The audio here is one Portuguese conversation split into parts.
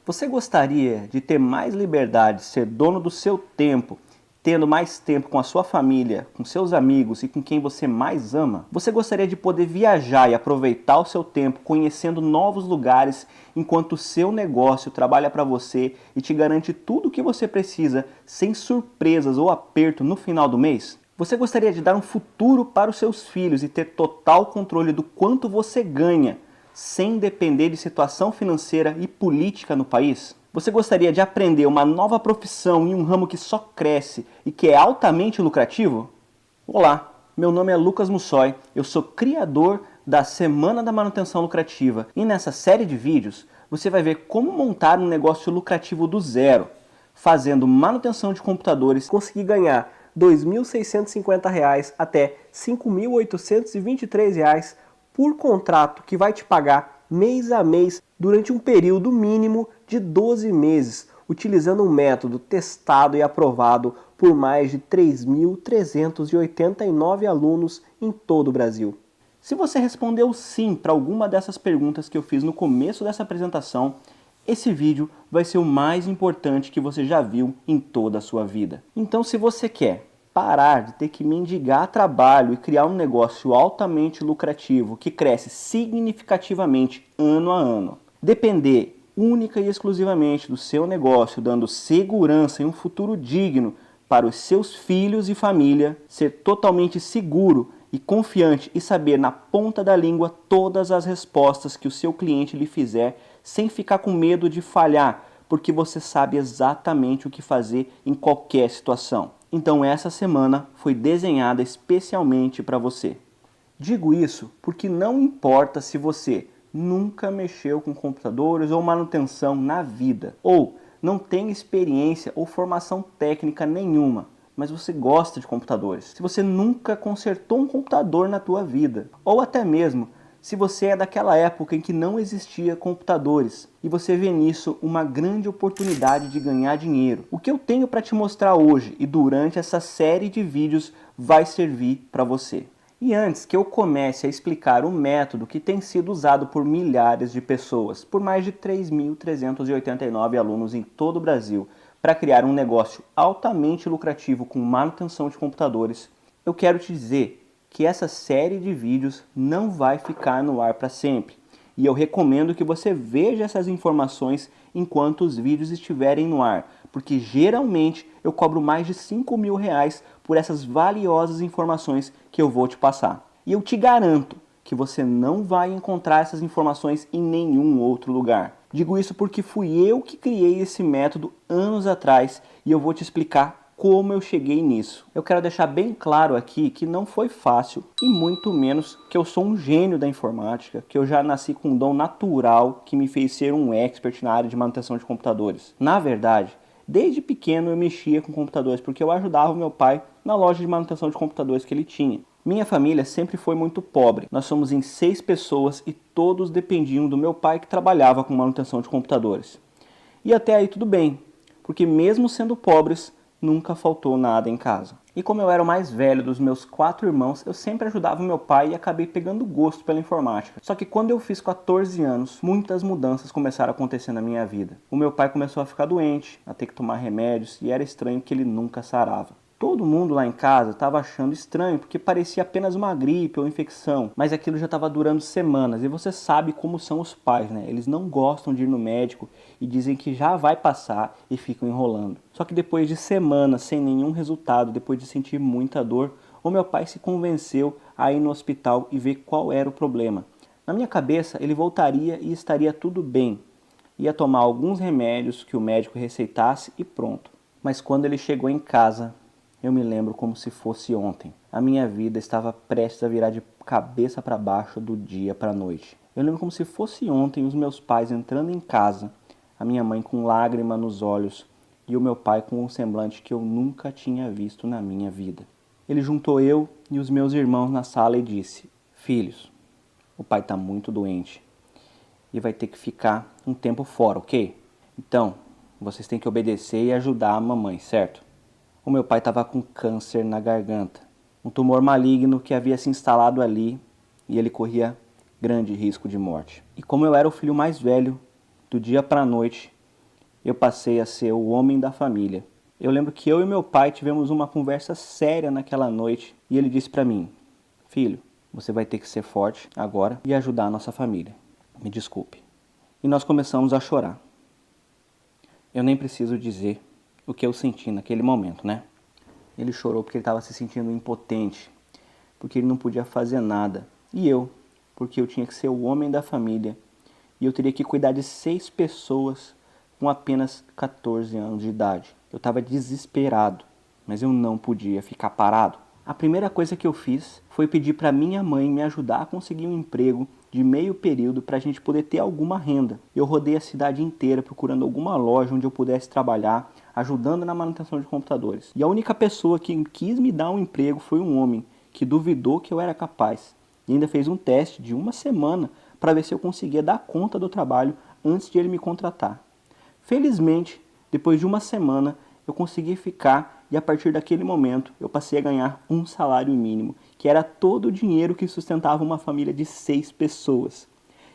Você gostaria de ter mais liberdade, ser dono do seu tempo, tendo mais tempo com a sua família, com seus amigos e com quem você mais ama? Você gostaria de poder viajar e aproveitar o seu tempo conhecendo novos lugares enquanto o seu negócio trabalha para você e te garante tudo o que você precisa sem surpresas ou aperto no final do mês? Você gostaria de dar um futuro para os seus filhos e ter total controle do quanto você ganha, sem depender de situação financeira e política no país? Você gostaria de aprender uma nova profissão em um ramo que só cresce e que é altamente lucrativo? Olá, meu nome é Lucas Mussoi, eu sou criador da Semana da Manutenção Lucrativa e nessa série de vídeos você vai ver como montar um negócio lucrativo do zero, fazendo manutenção de computadores, conseguir ganhar R$ 2.650 até R$ 5.823 por contrato que vai te pagar mês a mês durante um período mínimo de 12 meses, utilizando um método testado e aprovado por mais de 3.389 alunos em todo o Brasil. Se você respondeu sim para alguma dessas perguntas que eu fiz no começo dessa apresentação, esse vídeo vai ser o mais importante que você já viu em toda a sua vida. Então, se você quer parar de ter que mendigar trabalho e criar um negócio altamente lucrativo que cresce significativamente ano a ano, depender única e exclusivamente do seu negócio, dando segurança e um futuro digno para os seus filhos e família, ser totalmente seguro e confiante e saber na ponta da língua todas as respostas que o seu cliente lhe fizer, sem ficar com medo de falhar, porque você sabe exatamente o que fazer em qualquer situação. Então essa semana foi desenhada especialmente para você. Digo isso porque não importa se você nunca mexeu com computadores ou manutenção na vida, ou não tem experiência ou formação técnica nenhuma, mas você gosta de computadores. Se você nunca consertou um computador na tua vida, ou até mesmo se você é daquela época em que não existia computadores e você vê nisso uma grande oportunidade de ganhar dinheiro. O que eu tenho para te mostrar hoje e durante essa série de vídeos vai servir para você. E antes que eu comece a explicar o método que tem sido usado por milhares de pessoas, por mais de 3.389 alunos em todo o Brasil, para criar um negócio altamente lucrativo com manutenção de computadores, eu quero te dizer que essa série de vídeos não vai ficar no ar para sempre. E eu recomendo que você veja essas informações enquanto os vídeos estiverem no ar, porque geralmente eu cobro mais de R$ 5.000 por essas valiosas informações que eu vou te passar. E eu te garanto que você não vai encontrar essas informações em nenhum outro lugar. Digo isso porque fui eu que criei esse método anos atrás e eu vou te explicar como eu cheguei nisso. Eu quero deixar bem claro aqui que não foi fácil e muito menos que eu sou um gênio da informática, que eu já nasci com um dom natural que me fez ser um expert na área de manutenção de computadores. Na verdade, desde pequeno eu mexia com computadores porque eu ajudava o meu pai na loja de manutenção de computadores que ele tinha. Minha família sempre foi muito pobre. Nós somos em 6 pessoas e todos dependiam do meu pai que trabalhava com manutenção de computadores. E até aí tudo bem, porque mesmo sendo pobres, nunca faltou nada em casa. E como eu era o mais velho dos meus 4 irmãos, eu sempre ajudava o meu pai e acabei pegando gosto pela informática. Só que quando eu fiz 14 anos, muitas mudanças começaram a acontecer na minha vida. O meu pai começou a ficar doente, a ter que tomar remédios e era estranho que ele nunca sarava. Todo mundo lá em casa estava achando estranho porque parecia apenas uma gripe ou infecção, mas aquilo já estava durando semanas e você sabe como são os pais, né? Eles não gostam de ir no médico e dizem que já vai passar e ficam enrolando. Só que depois de semanas sem nenhum resultado, depois de sentir muita dor, o meu pai se convenceu a ir no hospital e ver qual era o problema. Na minha cabeça, ele voltaria e estaria tudo bem. Ia tomar alguns remédios que o médico receitasse e pronto. Mas quando ele chegou em casa, eu me lembro como se fosse ontem. A minha vida estava prestes a virar de cabeça para baixo do dia para a noite. Eu lembro como se fosse ontem os meus pais entrando em casa, a minha mãe com lágrima nos olhos e o meu pai com um semblante que eu nunca tinha visto na minha vida. Ele juntou eu e os meus irmãos na sala e disse: "Filhos, o pai está muito doente e vai ter que ficar um tempo fora, ok? Então, vocês têm que obedecer e ajudar a mamãe, certo?" O meu pai estava com câncer na garganta, um tumor maligno que havia se instalado ali e ele corria grande risco de morte. E como eu era o filho mais velho, do dia para a noite, eu passei a ser o homem da família. Eu lembro que eu e meu pai tivemos uma conversa séria naquela noite e ele disse para mim: filho, você vai ter que ser forte agora e ajudar a nossa família. Me desculpe. E nós começamos a chorar. Eu nem preciso dizer o que eu senti naquele momento, né? Ele chorou porque ele estava se sentindo impotente, porque ele não podia fazer nada. E eu, porque eu tinha que ser o homem da família e eu teria que cuidar de 6 pessoas com apenas 14 anos de idade. Eu estava desesperado, mas eu não podia ficar parado. A primeira coisa que eu fiz foi pedir para minha mãe me ajudar a conseguir um emprego de meio período para a gente poder ter alguma renda. Eu rodei a cidade inteira procurando alguma loja onde eu pudesse trabalhar, ajudando na manutenção de computadores. E a única pessoa que quis me dar um emprego foi um homem que duvidou que eu era capaz. E ainda fez um teste de 1 semana para ver se eu conseguia dar conta do trabalho antes de ele me contratar. Felizmente, depois de 1 semana, eu consegui ficar e a partir daquele momento eu passei a ganhar um salário mínimo, que era todo o dinheiro que sustentava uma família de 6 pessoas.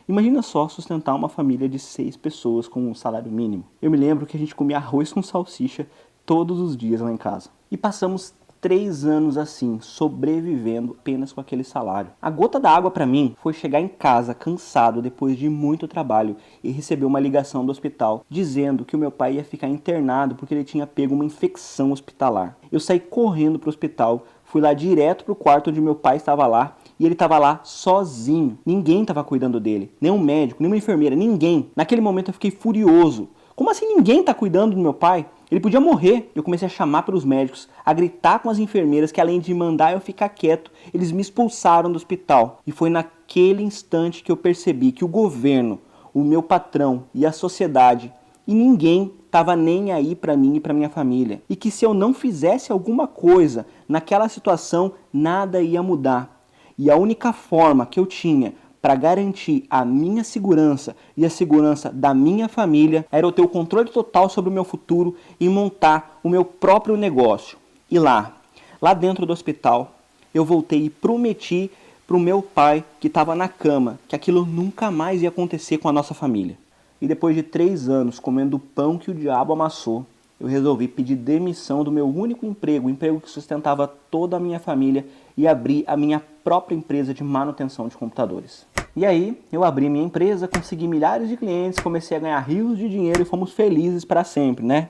Imagina só sustentar uma família de 6 pessoas com um salário mínimo. Eu me lembro que a gente comia arroz com salsicha todos os dias lá em casa. E passamos 3 anos assim, sobrevivendo apenas com aquele salário. A gota d'água para mim foi chegar em casa cansado depois de muito trabalho e receber uma ligação do hospital dizendo que o meu pai ia ficar internado porque ele tinha pego uma infecção hospitalar. Eu saí correndo para o hospital, fui lá direto para o quarto onde meu pai estava lá e ele estava lá sozinho. Ninguém estava cuidando dele, nem um médico, nem uma enfermeira, ninguém. Naquele momento eu fiquei furioso. Como assim ninguém está cuidando do meu pai? Ele podia morrer. Eu comecei a chamar pelos médicos, a gritar com as enfermeiras que além de mandar eu ficar quieto, eles me expulsaram do hospital. E foi naquele instante que eu percebi que o governo, o meu patrão e a sociedade e ninguém estava nem aí para mim e para minha família. E que se eu não fizesse alguma coisa naquela situação, nada ia mudar. E a única forma que eu tinha para garantir a minha segurança e a segurança da minha família era eu ter o controle total sobre o meu futuro e montar o meu próprio negócio. E lá dentro do hospital, eu voltei e prometi para o meu pai que estava na cama que aquilo nunca mais ia acontecer com a nossa família. E depois de 3 anos comendo o pão que o diabo amassou, eu resolvi pedir demissão do meu único emprego, o emprego que sustentava toda a minha família, e abrir a minha própria empresa de manutenção de computadores. E aí, eu abri minha empresa, consegui milhares de clientes, comecei a ganhar rios de dinheiro e fomos felizes para sempre, né?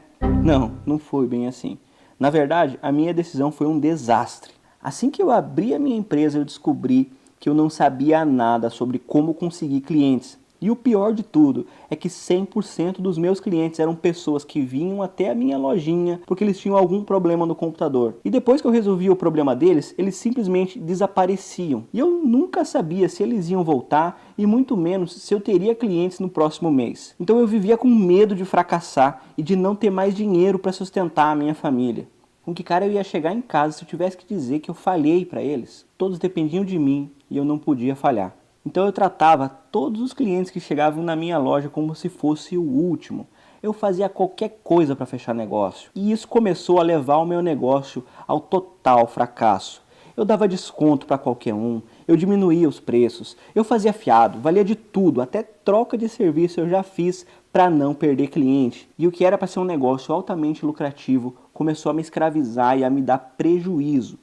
Não foi bem assim. Na verdade, a minha decisão foi um desastre. Assim que eu abri a minha empresa, eu descobri que eu não sabia nada sobre como conseguir clientes. E o pior de tudo é que 100% dos meus clientes eram pessoas que vinham até a minha lojinha porque eles tinham algum problema no computador. E depois que eu resolvia o problema deles, eles simplesmente desapareciam. E eu nunca sabia se eles iam voltar e muito menos se eu teria clientes no próximo mês. Então eu vivia com medo de fracassar e de não ter mais dinheiro para sustentar a minha família. Com que cara eu ia chegar em casa se eu tivesse que dizer que eu falhei para eles? Todos dependiam de mim e eu não podia falhar. Então eu tratava todos os clientes que chegavam na minha loja como se fosse o último. Eu fazia qualquer coisa para fechar negócio. E isso começou a levar o meu negócio ao total fracasso. Eu dava desconto para qualquer um, eu diminuía os preços, eu fazia fiado, valia de tudo, até troca de serviço eu já fiz para não perder cliente. E o que era para ser um negócio altamente lucrativo começou a me escravizar e a me dar prejuízo.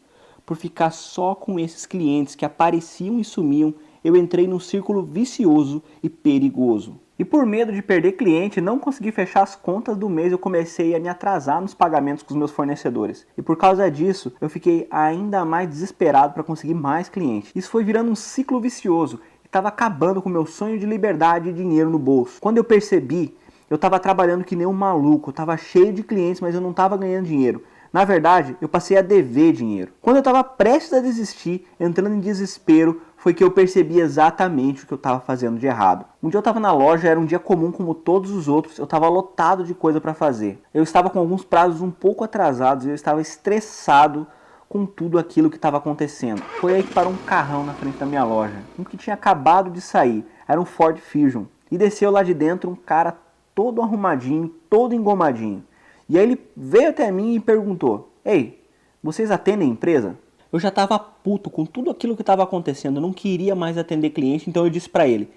Por ficar só com esses clientes que apareciam e sumiam, eu entrei num círculo vicioso e perigoso. E por medo de perder cliente e não conseguir fechar as contas do mês, eu comecei a me atrasar nos pagamentos com os meus fornecedores. E por causa disso, eu fiquei ainda mais desesperado para conseguir mais clientes. Isso foi virando um ciclo vicioso e estava acabando com o meu sonho de liberdade e dinheiro no bolso. Quando eu percebi, eu estava trabalhando que nem um maluco, eu estava cheio de clientes, mas eu não estava ganhando dinheiro. Na verdade, eu passei a dever dinheiro. Quando eu estava prestes a desistir, entrando em desespero, foi que eu percebi exatamente o que eu estava fazendo de errado. Um dia eu estava na loja, era um dia comum como todos os outros, eu estava lotado de coisa para fazer. Eu estava com alguns prazos um pouco atrasados e eu estava estressado com tudo aquilo que estava acontecendo. Foi aí que parou um carrão na frente da minha loja, um que tinha acabado de sair, era um Ford Fusion. E desceu lá de dentro um cara todo arrumadinho, todo engomadinho. E aí ele veio até mim e perguntou: "Ei, vocês atendem a empresa?" Eu já estava puto com tudo aquilo que estava acontecendo, eu não queria mais atender cliente, então eu disse para ele: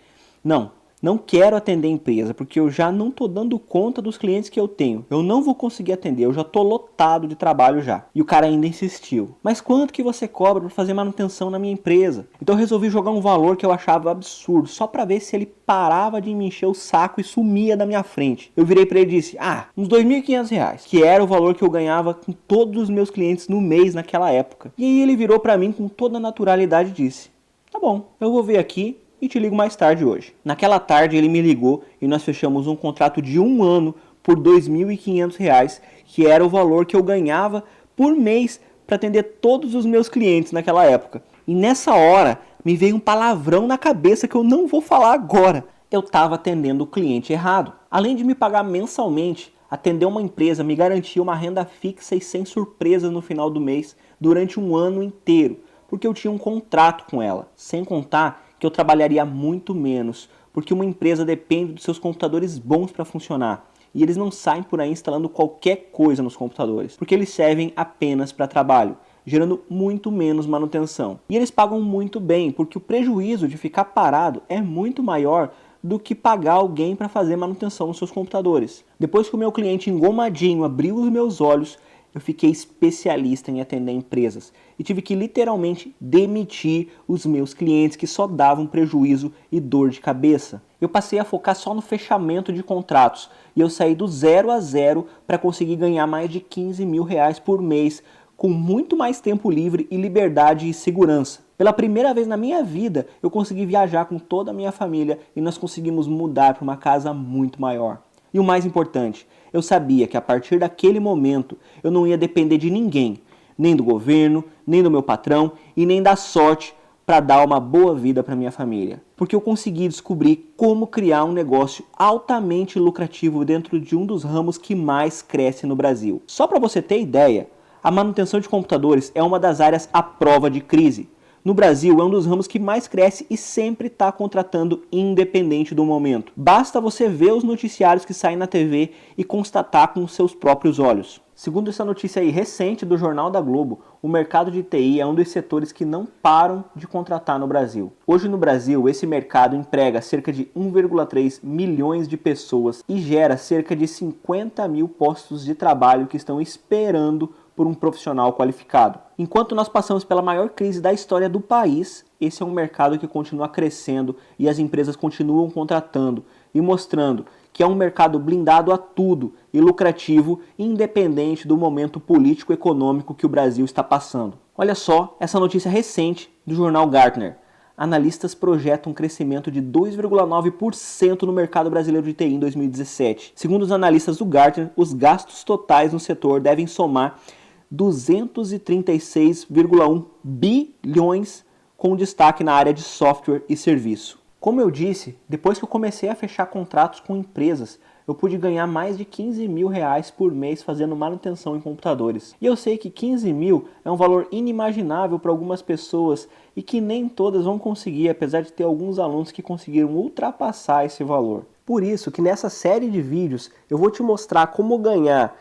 "Não, não quero atender a empresa, porque eu já não estou dando conta dos clientes que eu tenho. Eu não vou conseguir atender, eu já estou lotado de trabalho já. E o cara ainda insistiu. Mas quanto que você cobra para fazer manutenção na minha empresa? Então eu resolvi jogar um valor que eu achava absurdo, só para ver se ele parava de me encher o saco e sumia da minha frente. Eu virei para ele e disse, uns R$2.500, que era o valor que eu ganhava com todos os meus clientes no mês naquela época. E aí ele virou para mim com toda a naturalidade e disse, tá bom, eu vou ver aqui e te ligo mais tarde hoje. Naquela tarde ele me ligou e nós fechamos um contrato de 1 ano por R$2.500, que era o valor que eu ganhava por mês para atender todos os meus clientes naquela época. E nessa hora me veio um palavrão na cabeça que eu não vou falar agora. Eu estava atendendo o cliente errado. Além de me pagar mensalmente, atender uma empresa me garantia uma renda fixa e sem surpresas no final do mês durante 1 ano inteiro, porque eu tinha um contrato com ela, sem contar que eu trabalharia muito menos, porque uma empresa depende dos seus computadores bons para funcionar. E eles não saem por aí instalando qualquer coisa nos computadores, porque eles servem apenas para trabalho, gerando muito menos manutenção. E eles pagam muito bem, porque o prejuízo de ficar parado é muito maior do que pagar alguém para fazer manutenção nos seus computadores. Depois que o meu cliente engomadinho abriu os meus olhos, eu fiquei especialista em atender empresas e tive que literalmente demitir os meus clientes que só davam prejuízo e dor de cabeça. Eu passei a focar só no fechamento de contratos e eu saí do 0 a 0 para conseguir ganhar mais de R$15.000 por mês, com muito mais tempo livre e liberdade e segurança. Pela primeira vez na minha vida, eu consegui viajar com toda a minha família e nós conseguimos mudar para uma casa muito maior. E o mais importante, eu sabia que a partir daquele momento eu não ia depender de ninguém, nem do governo, nem do meu patrão e nem da sorte para dar uma boa vida para minha família. Porque eu consegui descobrir como criar um negócio altamente lucrativo dentro de um dos ramos que mais cresce no Brasil. Só para você ter ideia, a manutenção de computadores é uma das áreas à prova de crise. No Brasil, é um dos ramos que mais cresce e sempre está contratando independente do momento. Basta você ver os noticiários que saem na TV e constatar com os seus próprios olhos. Segundo essa notícia aí recente do Jornal da Globo, o mercado de TI é um dos setores que não param de contratar no Brasil. Hoje no Brasil, esse mercado emprega cerca de 1,3 milhões de pessoas e gera cerca de 50 mil postos de trabalho que estão esperando por um profissional qualificado. Enquanto nós passamos pela maior crise da história do país, esse é um mercado que continua crescendo e as empresas continuam contratando e mostrando que é um mercado blindado a tudo e lucrativo, independente do momento político-econômico que o Brasil está passando. Olha só essa notícia recente do jornal Gartner. Analistas projetam um crescimento de 2,9% no mercado brasileiro de TI em 2017. Segundo os analistas do Gartner, os gastos totais no setor devem somar 236,1 bilhões, com destaque na área de software e serviço. Como eu disse, depois que eu comecei a fechar contratos com empresas, eu pude ganhar mais de R$15.000 por mês fazendo manutenção em computadores. E eu sei que 15 mil é um valor inimaginável para algumas pessoas e que nem todas vão conseguir, apesar de ter alguns alunos que conseguiram ultrapassar esse valor. Por isso que nessa série de vídeos eu vou te mostrar como ganhar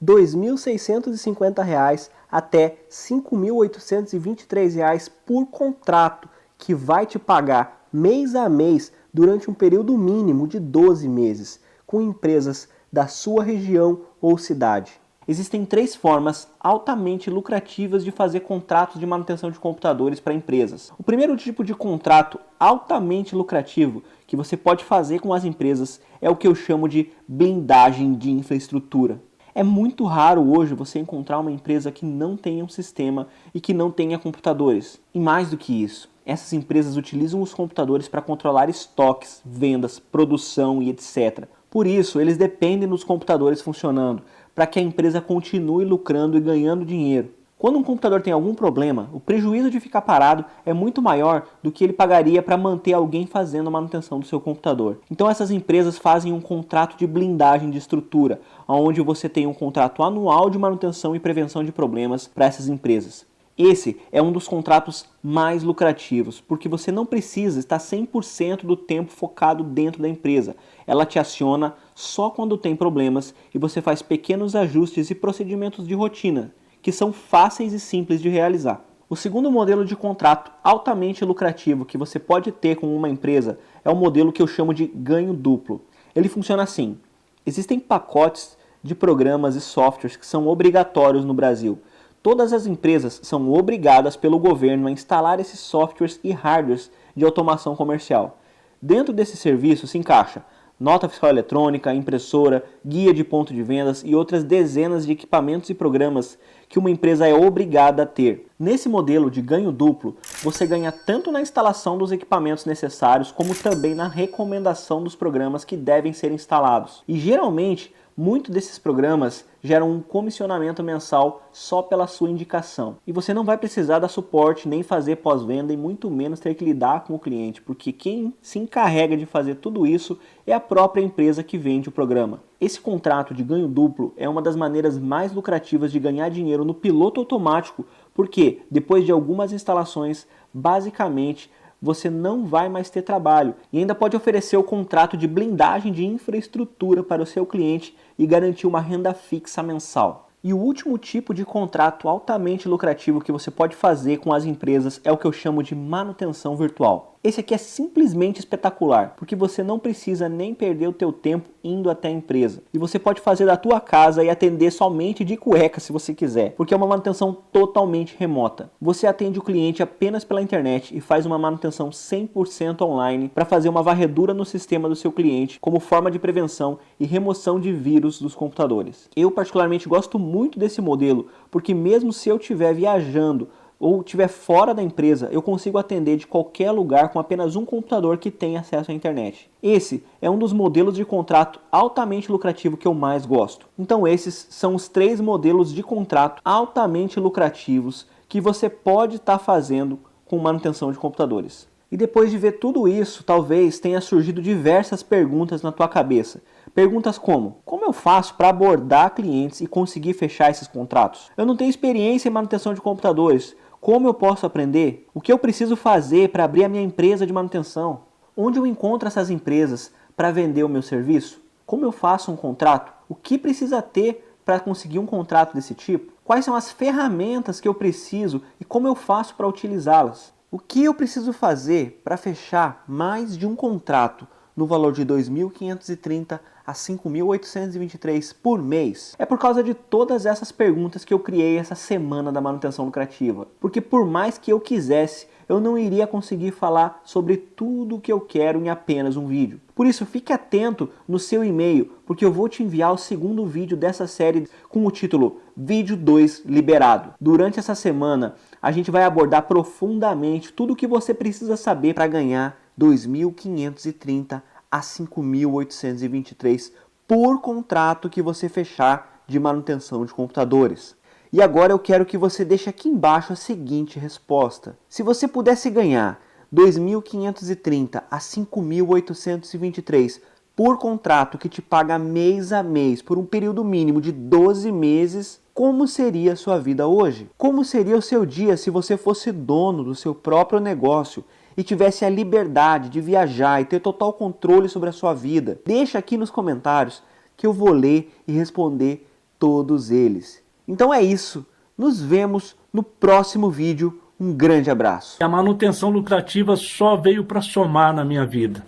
R$2.650 até R$5.823 por contrato, que vai te pagar mês a mês durante um período mínimo de 12 meses, com empresas da sua região ou cidade. Existem 3 formas altamente lucrativas de fazer contratos de manutenção de computadores para empresas. O primeiro tipo de contrato altamente lucrativo que você pode fazer com as empresas é o que eu chamo de blindagem de infraestrutura. É muito raro hoje você encontrar uma empresa que não tenha um sistema e que não tenha computadores. E mais do que isso, essas empresas utilizam os computadores para controlar estoques, vendas, produção e etc. Por isso, eles dependem dos computadores funcionando, para que a empresa continue lucrando e ganhando dinheiro. Quando um computador tem algum problema, o prejuízo de ficar parado é muito maior do que ele pagaria para manter alguém fazendo a manutenção do seu computador. Então essas empresas fazem um contrato de blindagem de estrutura, onde você tem um contrato anual de manutenção e prevenção de problemas para essas empresas. Esse é um dos contratos mais lucrativos, porque você não precisa estar 100% do tempo focado dentro da empresa. Ela te aciona só quando tem problemas e você faz pequenos ajustes e procedimentos de rotina, que são fáceis e simples de realizar. O segundo modelo de contrato altamente lucrativo que você pode ter com uma empresa é o modelo que eu chamo de ganho duplo. Ele funciona assim: existem pacotes de programas e softwares que são obrigatórios no Brasil. Todas as empresas são obrigadas pelo governo a instalar esses softwares e hardwares de automação comercial. Dentro desse serviço se encaixa nota fiscal eletrônica, impressora, guia de ponto de vendas e outras dezenas de equipamentos e programas que uma empresa é obrigada a ter. Nesse modelo de ganho duplo, você ganha tanto na instalação dos equipamentos necessários, como também na recomendação dos programas que devem ser instalados. E geralmente, muitos desses programas geram um comissionamento mensal só pela sua indicação. E você não vai precisar dar suporte, nem fazer pós-venda e muito menos ter que lidar com o cliente, porque quem se encarrega de fazer tudo isso é a própria empresa que vende o programa. Esse contrato de ganho duplo é uma das maneiras mais lucrativas de ganhar dinheiro no piloto automático, porque depois de algumas instalações, basicamente, você não vai mais ter trabalho e ainda pode oferecer o contrato de blindagem de infraestrutura para o seu cliente e garantir uma renda fixa mensal. E o último tipo de contrato altamente lucrativo que você pode fazer com as empresas é o que eu chamo de manutenção virtual. Esse aqui é simplesmente espetacular, porque você não precisa nem perder o teu tempo indo até a empresa. E você pode fazer da tua casa e atender somente de cueca se você quiser, porque é uma manutenção totalmente remota. Você atende o cliente apenas pela internet e faz uma manutenção 100% online para fazer uma varredura no sistema do seu cliente como forma de prevenção e remoção de vírus dos computadores. Eu particularmente gosto muito desse modelo, porque mesmo se eu estiver viajando ou estiver fora da empresa, eu consigo atender de qualquer lugar com apenas um computador que tem acesso à internet. Esse é um dos modelos de contrato altamente lucrativo que eu mais gosto. Então esses são os 3 modelos de contrato altamente lucrativos que você pode estar fazendo com manutenção de computadores. E depois de ver tudo isso, talvez tenha surgido diversas perguntas na tua cabeça. Perguntas como: como eu faço para abordar clientes e conseguir fechar esses contratos? Eu não tenho experiência em manutenção de computadores. Como eu posso aprender? O que eu preciso fazer para abrir a minha empresa de manutenção? Onde eu encontro essas empresas para vender o meu serviço? Como eu faço um contrato? O que precisa ter para conseguir um contrato desse tipo? Quais são as ferramentas que eu preciso e como eu faço para utilizá-las? O que eu preciso fazer para fechar mais de um contrato no valor de R$ 2.530 a R$ 5.823 por mês? É por causa de todas essas perguntas que eu criei essa semana da manutenção lucrativa. Porque por mais que eu quisesse, eu não iria conseguir falar sobre tudo o que eu quero em apenas um vídeo. Por isso, fique atento no seu e-mail, porque eu vou te enviar o segundo vídeo dessa série com o título Vídeo 2 Liberado. Durante essa semana, a gente vai abordar profundamente tudo o que você precisa saber para ganhar R$ 2.530 a R$ 5.823 por contrato que você fechar de manutenção de computadores. E agora eu quero que você deixe aqui embaixo a seguinte resposta: se você pudesse ganhar R$ 2.530 a R$ 5.823 por contrato que te paga mês a mês por um período mínimo de 12 meses, como seria a sua vida hoje? Como seria o seu dia se você fosse dono do seu próprio negócio e tivesse a liberdade de viajar e ter total controle sobre a sua vida? Deixa aqui nos comentários que eu vou ler e responder todos eles. Então é isso, nos vemos no próximo vídeo, um grande abraço. A manutenção lucrativa só veio para somar na minha vida.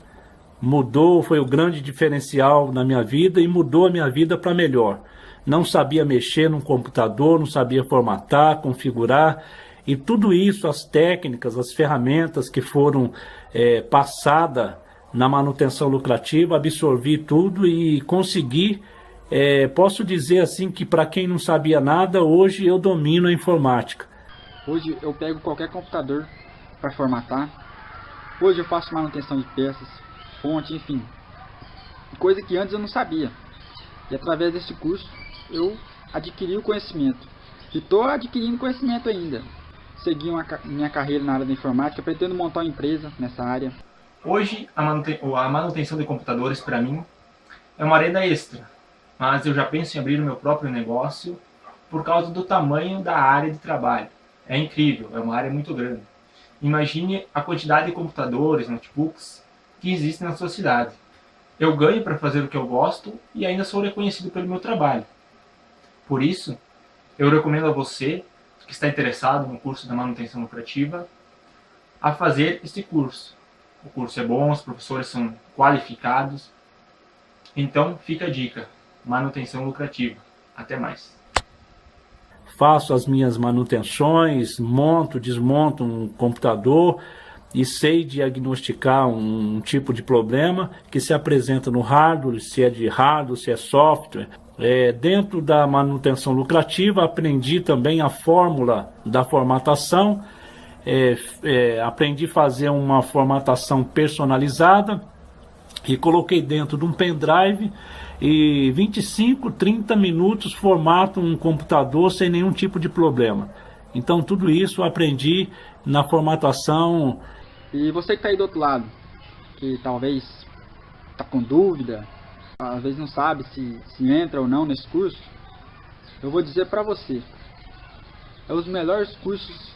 Mudou, foi o grande diferencial na minha vida e mudou a minha vida para melhor. Não sabia mexer num computador, não sabia formatar, configurar, e tudo isso, as técnicas, as ferramentas que foram passadas na manutenção lucrativa, absorvi tudo e consegui. Posso dizer assim que para quem não sabia nada, hoje eu domino a informática. Hoje eu pego qualquer computador para formatar. Hoje eu faço manutenção de peças, fonte, enfim. Coisa que antes eu não sabia. E através desse curso eu adquiri o conhecimento. E estou adquirindo conhecimento ainda. Segui minha carreira na área da informática, pretendo montar uma empresa nessa área. Hoje a manutenção de computadores para mim é uma renda extra. Mas eu já penso em abrir o meu próprio negócio por causa do tamanho da área de trabalho. É incrível, é uma área muito grande. Imagine a quantidade de computadores, notebooks que existem na sua cidade. Eu ganho para fazer o que eu gosto e ainda sou reconhecido pelo meu trabalho. Por isso, eu recomendo a você que está interessado no curso da manutenção lucrativa a fazer este curso. o curso é bom, os professores são qualificados. Então fica a dica, manutenção lucrativa. Até mais. Faço as minhas manutenções, monto, desmonto um computador e sei diagnosticar um tipo de problema que se apresenta no hardware, se é de hardware, se é software. Dentro da manutenção lucrativa, aprendi também a fórmula da formatação, aprendi a fazer uma formatação personalizada e coloquei dentro de um pendrive e 25, 30 minutos formato um computador sem nenhum tipo de problema. Então tudo isso eu aprendi na formatação. E você que está aí do outro lado, que talvez está com dúvida, às vezes não sabe se entra ou não nesse curso, eu vou dizer para você, é os melhores cursos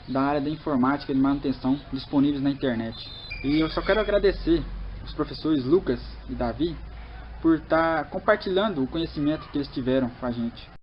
da área da informática e de manutenção disponíveis na internet. E eu só quero agradecer os professores Lucas e Davi por estar compartilhando o conhecimento que eles tiveram com a gente.